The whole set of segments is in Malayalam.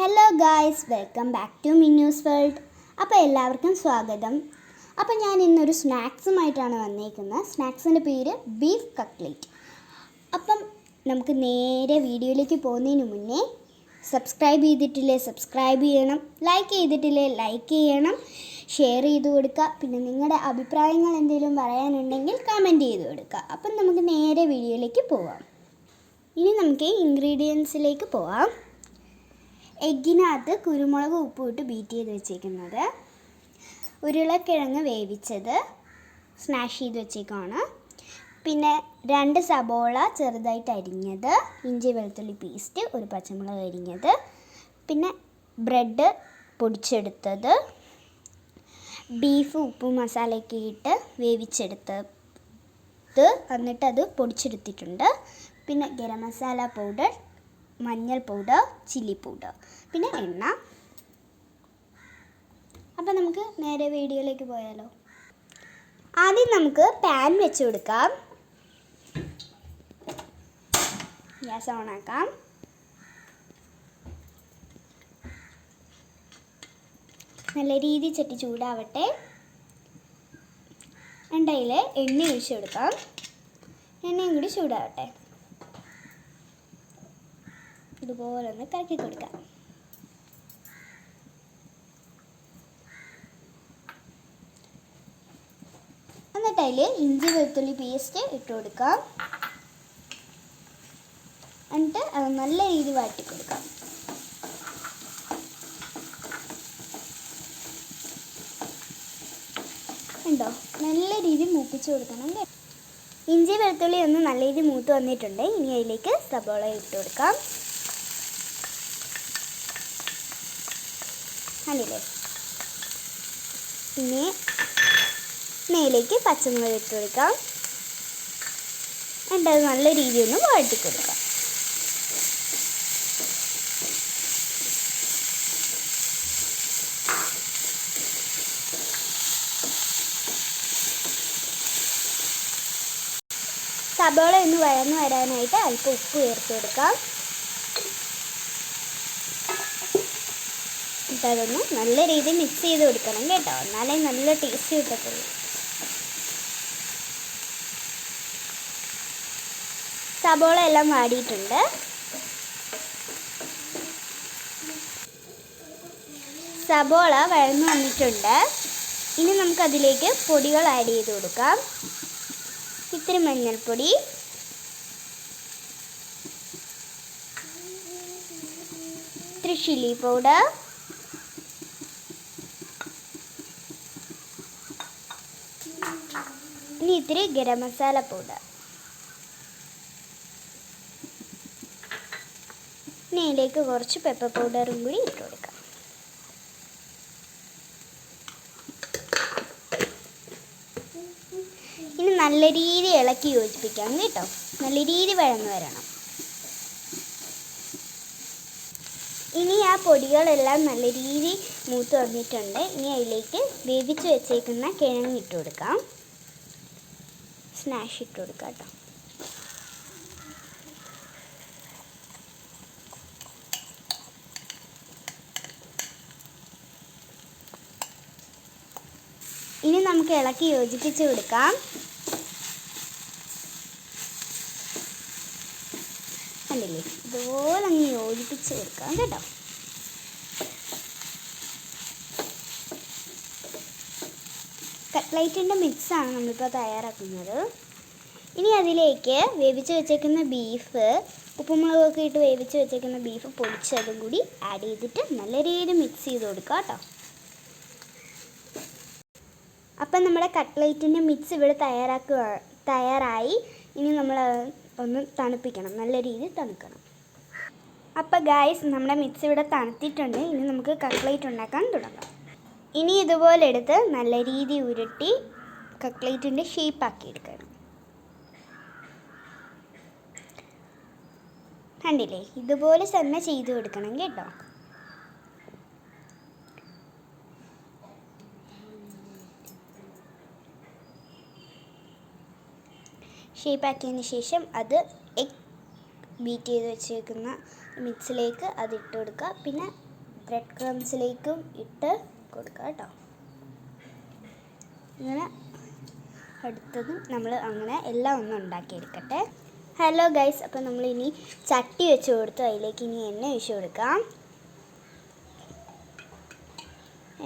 Hello guys, welcome back to Minnu's world. അപ്പോൾ എല്ലാവർക്കും സ്വാഗതം. അപ്പോൾ ഞാൻ ഇന്നൊരു സ്നാക്സുമായിട്ടാണ് വന്നേക്കുന്നത്. സ്നാക്സിൻ്റെ പേര് ബീഫ് കട്ട്ലേറ്റ്. അപ്പം നമുക്ക് നേരെ വീഡിയോയിലേക്ക് പോകുന്നതിന് മുന്നേ സബ്സ്ക്രൈബ് ചെയ്തിട്ടില്ലേ സബ്സ്ക്രൈബ് ചെയ്യണം, ലൈക്ക് ചെയ്തിട്ടില്ലേ ലൈക്ക് ചെയ്യണം, ഷെയർ ചെയ്ത് കൊടുക്കുക. പിന്നെ നിങ്ങളുടെ അഭിപ്രായങ്ങൾ എന്തെങ്കിലും പറയാനുണ്ടെങ്കിൽ കമൻറ്റ് ചെയ്ത് കൊടുക്കുക. അപ്പം നമുക്ക് നേരെ വീഡിയോയിലേക്ക് പോവാം. ഇനി നമുക്ക് ഇൻഗ്രീഡിയൻസിലേക്ക് പോവാം. എഗ്ഗിനകത്ത് കുരുമുളക് ഉപ്പ് ഇട്ട് ബീറ്റ് ചെയ്ത് വെച്ചേക്കുന്നത്, ഉരുളക്കിഴങ്ങ് വേവിച്ചത് സ്മാഷ് ചെയ്ത് വെച്ചേക്കാണ്, പിന്നെ 2 സബോള ചെറുതായിട്ട് അരിഞ്ഞത്, ഇഞ്ചി വെളുത്തുള്ളി പേസ്റ്റ്, ഒരു പച്ചമുളക് അരിഞ്ഞത്, പിന്നെ ബ്രെഡ് പൊടിച്ചെടുത്തത്, ബീഫ് ഉപ്പും മസാലയൊക്കെ ഇട്ട് വേവിച്ചെടുത്തത് എന്നിട്ടത് പൊടിച്ചെടുത്തിട്ടുണ്ട്, പിന്നെ ഗരം മസാല പൗഡർ, മഞ്ഞൾ പൗഡർ, ചില്ലി പൗഡർ, പിന്നെ എണ്ണ. അപ്പം നമുക്ക് നേരെ വീഡിയോയിലേക്ക് പോയാലോ. ആദ്യം നമുക്ക് പാൻ വെച്ച് കൊടുക്കാം. ഗ്യാസ് ഓൺ ആക്കാം. നല്ല രീതിയിൽ ചട്ടി ചൂടാവട്ടെ. എണ്ണയിൽ എണ്ണ ഒഴിച്ച് കൊടുക്കാം. എണ്ണയും കൂടി ചൂടാവട്ടെ. ഇതുപോലെ ഒന്ന് കറക്കി കൊടുക്കാം. എന്നിട്ട് അതിൽ ഇഞ്ചി വെളുത്തുള്ളി പേസ്റ്റ് ഇട്ട് കൊടുക്കാം. എന്നിട്ട് അത് നല്ല രീതിയിൽ വാട്ടി കൊടുക്കാം. ഉണ്ടോ, നല്ല രീതിയിൽ മൂപ്പിച്ച് കൊടുക്കണം. ഇഞ്ചി വെളുത്തുള്ളി ഒന്ന് നല്ല രീതിയിൽ മൂത്ത് വന്നിട്ടുണ്ട്. ഇനി അതിലേക്ക് സബോള ഇട്ട് കൊടുക്കാം. അല്ലേ, പിന്നെ മേലേക്ക് പച്ചമുളക് ഇട്ട് കൊടുക്കാം. എന്നിട്ട് അത് നല്ല രീതിയിൽ ഒന്ന് വഴറ്റി കൊടുക്കാം. സബോള ഒന്ന് വഴന്ന് വരാനായിട്ട് അല്പം ഉപ്പ് ചേർത്ത് കൊടുക്കാം. അതൊന്ന് നല്ല രീതിയിൽ മിക്സ് ചെയ്ത് കൊടുക്കണം കേട്ടോ, എന്നാലേ നല്ല ടേസ്റ്റ് കിട്ടത്തുള്ളൂ. സബോള എല്ലാം വാടിയിട്ടുണ്ട്. സബോള വഴന്നു വന്നിട്ടുണ്ട്. ഇനി നമുക്കതിലേക്ക് പൊടികൾ ആഡ് ചെയ്ത് കൊടുക്കാം. ഇത്തിരി മഞ്ഞൾപ്പൊടി, ഇത്തിരി ചില്ലി പൗഡർ, ഇനി ഇത്തിരി ഗരം മസാല പൗഡർ. ഇനി ഇതിലേക്ക് കുറച്ച് പെപ്പർ പൗഡറും കൂടി ഇട്ട് കൊടുക്കാം. ഇനി നല്ല രീതിയിൽ ഇളക്കി യോജിപ്പിക്കാം കേട്ടോ, നല്ല രീതിയിൽ വഴന്ന് വരണം. ഇനി ആ പൊടികളെല്ലാം നല്ല രീതിയിൽ മൂത്ത് വന്നിട്ടുണ്ട്. ഇനി അതിലേക്ക് വേവിച്ച് വെച്ചേക്കുന്ന കിഴങ്ങ് ഇട്ട് കൊടുക്കാം. സ്മാഷ് ഇട്ട് കൊടുക്കാം കേട്ടോ. ഇനി നമുക്ക് ഇളക്കി യോജിപ്പിച്ച് കൊടുക്കാം. കണ്ടില്ലേ, ഇതുപോലെ അങ്ങ് യോജിപ്പിച്ച് കൊടുക്കാം കേട്ടോ. കട്ട്ലൈറ്റിൻ്റെ മിക്സാണ് നമ്മളിപ്പോൾ തയ്യാറാക്കുന്നത്. ഇനി അതിലേക്ക് വേവിച്ച് വെച്ചേക്കുന്ന ബീഫ്, ഉപ്പുമുളകൊക്കെ ഇട്ട് വേവിച്ച് വെച്ചേക്കുന്ന ബീഫ് പൊടിച്ചതും കൂടി ആഡ് ചെയ്തിട്ട് നല്ല രീതിയിൽ മിക്സ് ചെയ്ത് കൊടുക്കുക കേട്ടോ. അപ്പം നമ്മുടെ കട്ട്ലൈറ്റിൻ്റെ മിക്സ് ഇവിടെ തയ്യാറായി. ഇനി നമ്മൾ ഒന്ന് തണുപ്പിക്കണം, നല്ല രീതിയിൽ തണുക്കണം. അപ്പോൾ ഗായ്സ്, നമ്മുടെ മിക്സ് ഇവിടെ തണുത്തിട്ടുണ്ട്. ഇനി നമുക്ക് കട്ട്ലൈറ്റ് ഉണ്ടാക്കാൻ തുടങ്ങാം. ഇനി ഇതുപോലെ എടുത്ത് നല്ല രീതിയിൽ ഉരുട്ടി കട്ട്ലേറ്റിൻ്റെ ഷേപ്പാക്കി എടുക്കണം. കണ്ടില്ലേ, ഇതുപോലെ തന്നെ ചെയ്ത് കൊടുക്കണം കേട്ടോ. ഷേപ്പാക്കിയതിന് ശേഷം അത് എഗ് ബീറ്റ് ചെയ്ത് വെച്ചേക്കുന്ന മിക്സിലേക്ക് അതിട്ട് കൊടുക്കുക. പിന്നെ ബ്രെഡ് ക്രംസിലേക്കും ഇട്ട് കൊടുക്കുക കേട്ടോ. ഇങ്ങനെ അടുത്തതും നമ്മൾ അങ്ങനെ എല്ലാം ഒന്ന് ഉണ്ടാക്കിയെടുക്കട്ടെ. ഹലോ ഗൈസ്, അപ്പോൾ നമ്മളിനി ചട്ടി വെച്ച് കൊടുത്തു അതിലേക്ക് ഇനി എണ്ണ ഒഴിച്ച് കൊടുക്കാം.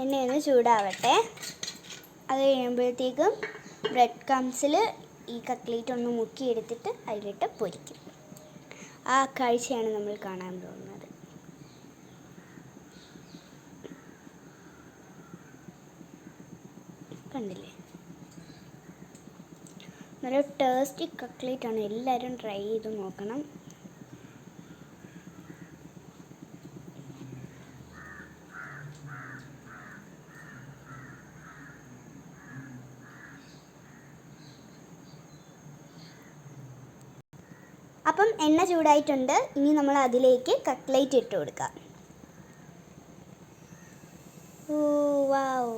എണ്ണയൊന്ന് ചൂടാവട്ടെ. അത് കഴിയുമ്പോഴത്തേക്കും ബ്രെഡ് ക്രംസിൽ ഈ കട്ട്ലേറ്റ് ഒന്ന് മുക്കിയെടുത്തിട്ട് അതിലിട്ട് പൊരിക്കും. ആ കാഴ്ചയാണ് നമ്മൾ കാണാൻ പോകുന്നത്. കണ്ടില്ലേ, നല്ല ടേസ്റ്റി കട്ട്ലേറ്റ് ആണ്. എല്ലാവരും ട്രൈ ചെയ്ത് നോക്കണം. അപ്പം എണ്ണ ചൂടായിട്ടുണ്ട്. ഇനി നമ്മൾ അതിലേക്ക് കട്ട്ലേറ്റ് ഇട്ട് കൊടുക്കാം. ഓ വാവ്,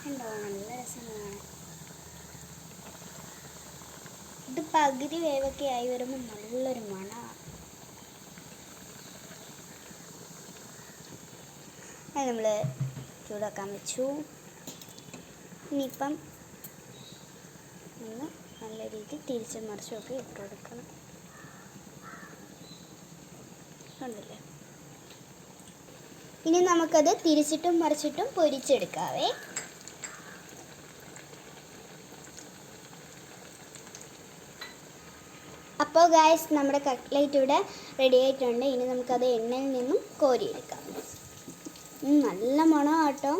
ഉണ്ടോ, നല്ല രസമാണ്. ഇത് പകുതി വേവൊക്കെ ആയി വരുമ്പോൾ നല്ലൊരു മണമാണ്. അത് നമ്മൾ ചൂടാക്കാൻ വെച്ചു. ഇനിയിപ്പം ഒന്ന് നല്ല രീതിയിൽ തിരിച്ചും മറിച്ചുമൊക്കെ ഇട്ട് കൊടുക്കണം. കണ്ടില്ലേ, ഇനി നമുക്കത് തിരിച്ചിട്ടും മറിച്ചിട്ടും പൊരിച്ചെടുക്കാവേ. അപ്പോൾ ഗായ്സ്, നമ്മുടെ കട്ട്ലേറ്റ് ഇവിടെ റെഡി ആയിട്ടുണ്ട്. ഇനി നമുക്കത് എണ്ണയിൽ നിന്നും കോരിയെടുക്കാം. നല്ല മണം കേട്ടോ.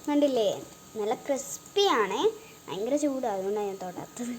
കണ്ടില്ലേ, നല്ല ക്രിസ്പിയാണേ. ഭയങ്കര ചൂടാണ്, അതുകൊണ്ടാണ് ഞാൻ തൊടാത്തത്.